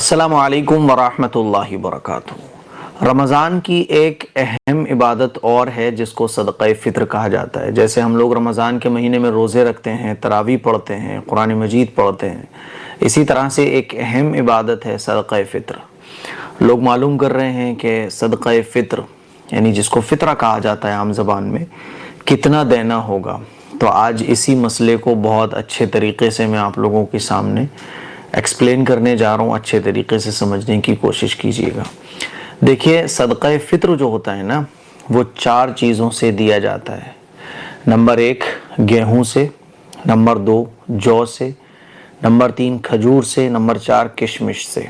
السلام علیکم ورحمۃ اللہ وبرکاتہ۔ رمضان کی ایک اہم عبادت اور ہے جس کو صدقہ فطر کہا جاتا ہے۔ جیسے ہم لوگ رمضان کے مہینے میں روزے رکھتے ہیں، تراویح پڑھتے ہیں، قرآن مجید پڑھتے ہیں، اسی طرح سے ایک اہم عبادت ہے صدقہ فطر۔ لوگ معلوم کر رہے ہیں کہ صدقہ فطر یعنی جس کو فطرہ کہا جاتا ہے عام زبان میں، کتنا دینا ہوگا۔ تو آج اسی مسئلے کو بہت اچھے طریقے سے میں آپ لوگوں کے سامنے ایکسپلین کرنے جا رہا ہوں، اچھے طریقے سے سمجھنے کی کوشش کیجیے گا۔ دیکھیے، صدقہ فطر جو ہوتا ہے نا، وہ 4 چیزوں سے دیا جاتا ہے۔ نمبر 1 گیہوں سے، نمبر 2 جو سے، نمبر 3 کھجور سے، نمبر 4 کشمش سے۔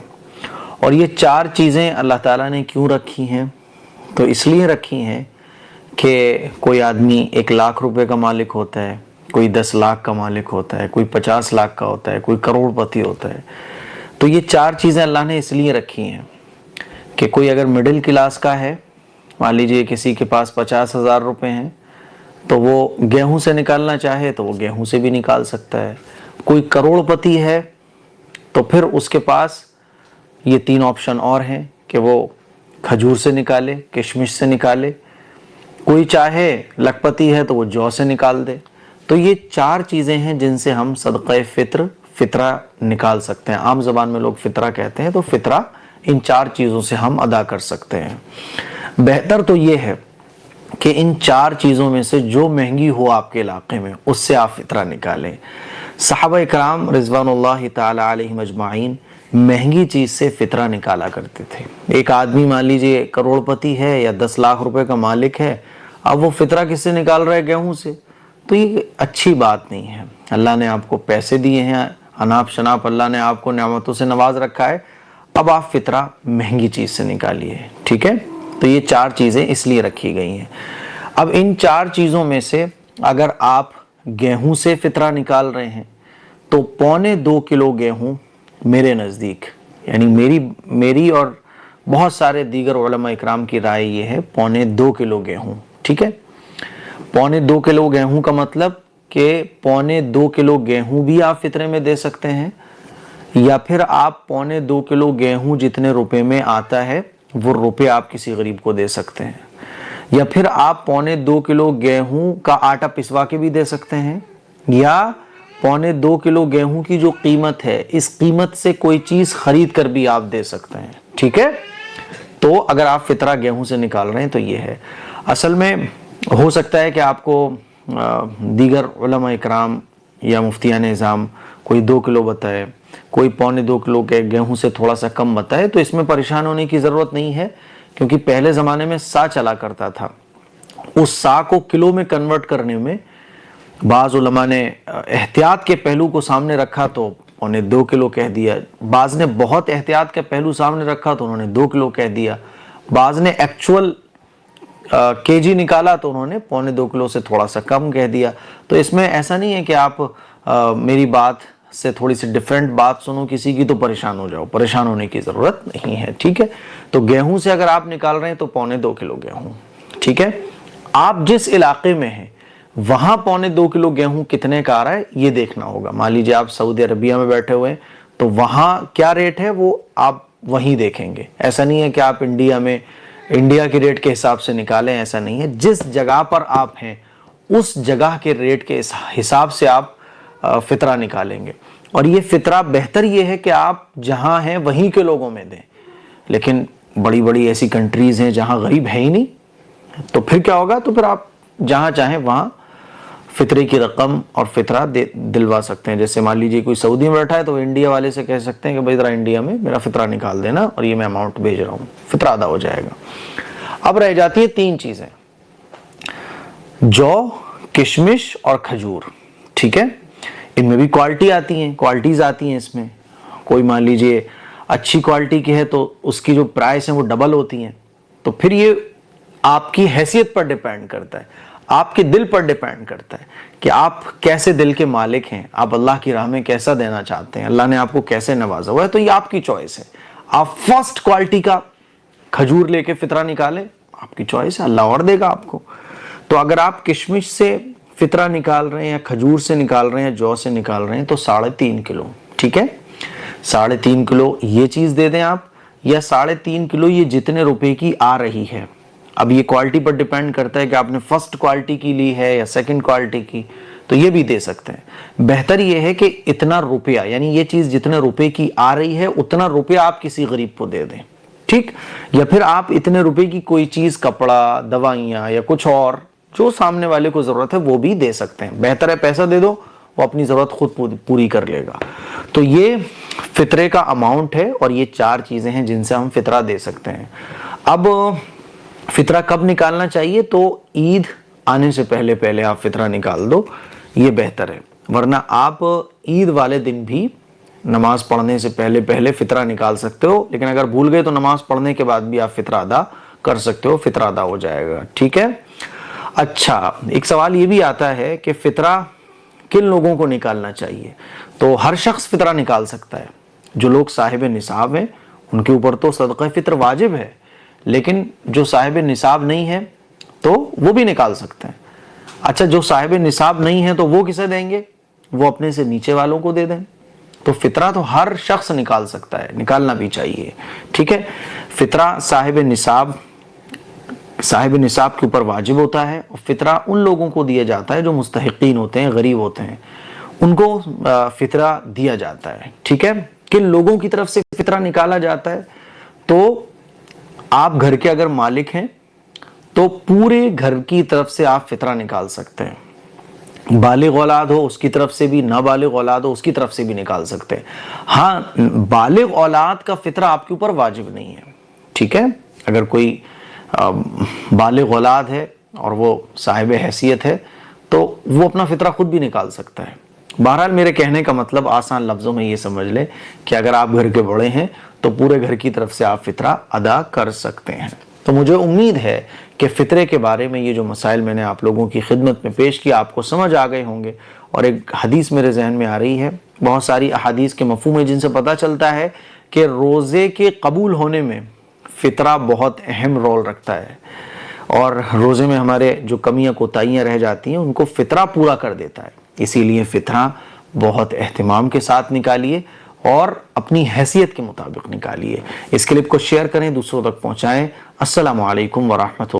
اور یہ 4 چیزیں اللہ تعالیٰ نے کیوں رکھی ہیں؟ تو اس لیے رکھی ہیں کہ کوئی آدمی 1 لاکھ روپے کا مالک ہوتا ہے، کوئی 10 لاکھ کا مالک ہوتا ہے، کوئی 50 لاکھ کا ہوتا ہے، کوئی کروڑ پتی ہوتا ہے۔ تو یہ 4 چیزیں اللہ نے اس لیے رکھی ہیں کہ کوئی اگر مڈل کلاس کا ہے، مان لیجئے کسی کے پاس 50,000 روپے ہیں، تو وہ گیہوں سے نکالنا چاہے تو وہ گیہوں سے بھی نکال سکتا ہے۔ کوئی کروڑ پتی ہے تو پھر اس کے پاس یہ 3 آپشن اور ہیں کہ وہ کھجور سے نکالے، کشمش سے نکالے، کوئی چاہے لکھ پتی ہے تو وہ جو سے نکال دے۔ تو یہ 4 چیزیں ہیں جن سے ہم صدقہ فطرہ نکال سکتے ہیں۔ عام زبان میں لوگ فطرہ کہتے ہیں، تو فطرہ ان 4 چیزوں سے ہم ادا کر سکتے ہیں۔ بہتر تو یہ ہے کہ ان 4 چیزوں میں سے جو مہنگی ہو آپ کے علاقے میں، اس سے آپ فطرہ نکالیں۔ صحابہ کرام رضوان اللہ تعالی علیہم اجمعین مہنگی چیز سے فطرہ نکالا کرتے تھے۔ ایک آدمی مان لیجئے کروڑ پتی ہے یا 10 لاکھ روپے کا مالک ہے، اب وہ فطرہ کس سے نکال رہا ہے؟ گیہوں سے۔ تو یہ اچھی بات نہیں ہے۔ اللہ نے آپ کو پیسے دیے ہیں، اناپ شناپ اللہ نے آپ کو نعمتوں سے نواز رکھا ہے، اب آپ فطرہ مہنگی چیز سے نکالیے، ٹھیک ہے؟ تو یہ 4 چیزیں اس لیے رکھی گئی ہیں۔ اب ان 4 چیزوں میں سے اگر آپ گیہوں سے فطرہ نکال رہے ہیں تو 1.25 کلو گیہوں میرے نزدیک، یعنی میری اور بہت سارے دیگر علماء اکرام کی رائے یہ ہے 2.25 کلو گیہوں، ٹھیک ہے؟ 2.25 کلو گیہوں کا مطلب کہ 2.25 کلو گیہوں بھی آپ فطرے میں دے سکتے ہیں، یا پھر آپ 2.25 کلو گیہوں جتنے روپے میں آتا ہے وہ روپے آپ کسی غریب کو دے سکتے ہیں، یا پھر آپ 2.25 کلو گیہوں کا آٹا پسوا کے بھی دے سکتے ہیں، یا 2.25 کلو گیہوں کی جو قیمت ہے اس قیمت سے کوئی چیز خرید کر بھی آپ دے سکتے ہیں، ٹھیک ہے؟ تو اگر آپ فطرہ گیہوں سے نکال رہے ہیں تو یہ ہے۔ اصل میں ہو سکتا ہے کہ آپ کو دیگر علماء اکرام یا مفتیان نظام کوئی 2 کلو بتائے، کوئی 2.25 کلو کے گیہوں سے تھوڑا سا کم بتائے، تو اس میں پریشان ہونے کی ضرورت نہیں ہے، کیونکہ پہلے زمانے میں سا چلا کرتا تھا۔ اس سا کو کلو میں کنورٹ کرنے میں بعض علماء نے احتیاط کے پہلو کو سامنے رکھا تو 2.25 کلو کہہ دیا، بعض نے بہت احتیاط کا پہلو سامنے رکھا تو انہوں نے 2 کلو کہہ دیا، بعض نے ایکچول کے جی نکالا تو انہوں نے 2.25 کلو سے تھوڑا سا کم کہہ دیا۔ تو اس میں ایسا نہیں ہے کہ آپ میری بات سے تھوڑی سی ڈیفرنٹ بات سنو کسی کی تو پریشان ہو جاؤ، پریشان ہونے کی ضرورت نہیں ہے، ٹھیک ہے؟ تو گیہوں سے اگر آپ نکال رہے ہیں تو 2.25 کلو گیہوں، ٹھیک ہے؟ آپ جس علاقے میں ہیں وہاں 2.25 کلو گیہوں کتنے کا آ رہا ہے یہ دیکھنا ہوگا۔ مان لیجیے آپ سعودی عربیہ میں بیٹھے ہوئے ہیں تو وہاں کیا ریٹ ہے وہ آپ وہیں دیکھیں گے۔ ایسا نہیں ہے کہ آپ انڈیا کے ریٹ کے حساب سے نکالیں، ایسا نہیں ہے۔ جس جگہ پر آپ ہیں اس جگہ کے ریٹ کے حساب سے آپ فطرہ نکالیں گے، اور یہ فطرہ بہتر یہ ہے کہ آپ جہاں ہیں وہیں کے لوگوں میں دیں۔ لیکن بڑی بڑی ایسی کنٹریز ہیں جہاں غریب ہے ہی نہیں، تو پھر کیا ہوگا؟ تو پھر آپ جہاں چاہیں وہاں فطرے کی رقم اور فطرہ دلوا سکتے ہیں۔ جیسے مان لیجیے کوئی سعودی میں بیٹھا ہے تو وہ انڈیا والے سے کہہ سکتے ہیں کہ بھائی ذرا انڈیا میں میرا فطرہ نکال دینا اور یہ میں اماؤنٹ بھیج رہا ہوں، فطرہ ادا ہو جائے گا۔ اب رہ جاتی ہے 3 چیزیں، جو، کشمش اور کھجور، ٹھیک ہے؟ ان میں بھی کوالٹی آتی ہیں، کوالٹیز آتی ہیں اس میں۔ کوئی مان لیجیے اچھی کوالٹی کی ہے تو اس کی جو پرائس ہیں وہ ڈبل ہوتی ہیں۔ تو پھر یہ آپ کی حیثیت پر ڈیپینڈ کرتا ہے، آپ کے دل پر ڈیپینڈ کرتا ہے کہ آپ کیسے دل کے مالک ہیں، آپ اللہ کی راہ میں کیسا دینا چاہتے ہیں، اللہ نے آپ کو کیسے نوازا ہوا ہے۔ تو یہ آپ کی چوائس ہے۔ آپ فرسٹ کوالٹی کا کھجور لے کے فطرہ نکالیں، آپ کی چوائس ہے، اللہ اور دے گا آپ کو۔ تو اگر آپ کشمش سے فطرہ نکال رہے ہیں یا کھجور سے نکال رہے ہیں، جو سے نکال رہے ہیں، تو 3.5 کلو، ٹھیک ہے؟ 3.5 کلو یہ چیز دے دیں آپ، یا 3.5 کلو یہ جتنے روپے کی آ رہی ہے. اب یہ کوالٹی پر ڈیپینڈ کرتا ہے کہ آپ نے فرسٹ کوالٹی کی لی ہے یا سیکنڈ کوالٹی کی، تو یہ بھی دے سکتے ہیں. بہتر یہ ہے کہ اتنا روپیہ، یعنی یہ چیز جتنے روپے کی آ رہی ہے اتنا روپیہ آپ کسی غریب کو دے دیں، ٹھیک. یا پھر آپ اتنے روپے کی کوئی چیز، کپڑا، دوائیاں یا کچھ اور جو سامنے والے کو ضرورت ہے وہ بھی دے سکتے ہیں. بہتر ہے پیسہ دے دو، وہ اپنی ضرورت خود پوری کر لے گا. تو یہ فطرے کا اماؤنٹ ہے، اور یہ 4 چیزیں ہیں جن سے ہم فطرہ دے سکتے ہیں. اب فطرہ کب نکالنا چاہیے؟ تو عید آنے سے پہلے آپ فطرہ نکال دو، یہ بہتر ہے. ورنہ آپ عید والے دن بھی نماز پڑھنے سے پہلے فطرہ نکال سکتے ہو، لیکن اگر بھول گئے تو نماز پڑھنے کے بعد بھی آپ فطرہ ادا کر سکتے ہو، فطرہ ادا ہو جائے گا، ٹھیک ہے. اچھا، ایک سوال یہ بھی آتا ہے کہ فطرہ کن لوگوں کو نکالنا چاہیے؟ تو ہر شخص فطرہ نکال سکتا ہے. جو لوگ صاحب نصاب ہیں ان کے اوپر تو صدقہ فطر واجب ہے، لیکن جو صاحب نصاب نہیں ہے تو وہ بھی نکال سکتے ہیں. اچھا، جو صاحب نصاب نہیں ہے تو وہ کسے دیں گے؟ وہ اپنے سے نیچے والوں کو دے دیں. تو فطرہ تو ہر شخص نکال سکتا ہے، نکالنا بھی چاہیے، ٹھیک ہے. فطرہ صاحب نصاب کے اوپر واجب ہوتا ہے، اور فطرہ ان لوگوں کو دیا جاتا ہے جو مستحقین ہوتے ہیں، غریب ہوتے ہیں، ان کو فطرہ دیا جاتا ہے، ٹھیک ہے. کن لوگوں کی طرف سے فطرہ نکالا جاتا ہے؟ تو آپ گھر کے اگر مالک ہیں تو پورے گھر کی طرف سے آپ فطرہ نکال سکتے ہیں. بالغ اولاد ہو اس کی طرف سے بھی، نابالغ اولاد ہو اس کی طرف سے بھی نکال سکتے ہیں. ہاں، بالغ اولاد کا فطرہ آپ کے اوپر واجب نہیں ہے، ٹھیک ہے. اگر کوئی بالغ اولاد ہے اور وہ صاحب حیثیت ہے تو وہ اپنا فطرہ خود بھی نکال سکتا ہے. بہرحال میرے کہنے کا مطلب آسان لفظوں میں یہ سمجھ لیں کہ اگر آپ گھر کے بڑے ہیں تو پورے گھر کی طرف سے آپ فطرہ ادا کر سکتے ہیں. تو مجھے امید ہے کہ فطرے کے بارے میں یہ جو مسائل میں نے آپ لوگوں کی خدمت میں پیش کیا آپ کو سمجھ آ گئے ہوں گے. اور ایک حدیث میرے ذہن میں آ رہی ہے، بہت ساری احادیث کے مفہوم ہیں جن سے پتہ چلتا ہے کہ روزے کے قبول ہونے میں فطرہ بہت اہم رول رکھتا ہے، اور روزے میں ہمارے جو کمیاں کوتاہیاں رہ جاتی ہیں ان کو فطرہ پورا کر دیتا ہے. اسی لیے فطرہ بہت اہتمام کے ساتھ نکالیے اور اپنی حیثیت کے مطابق نکالیے. اس کلپ کو شیئر کریں، دوسروں تک پہنچائیں. السلام علیکم ورحمۃ اللہ.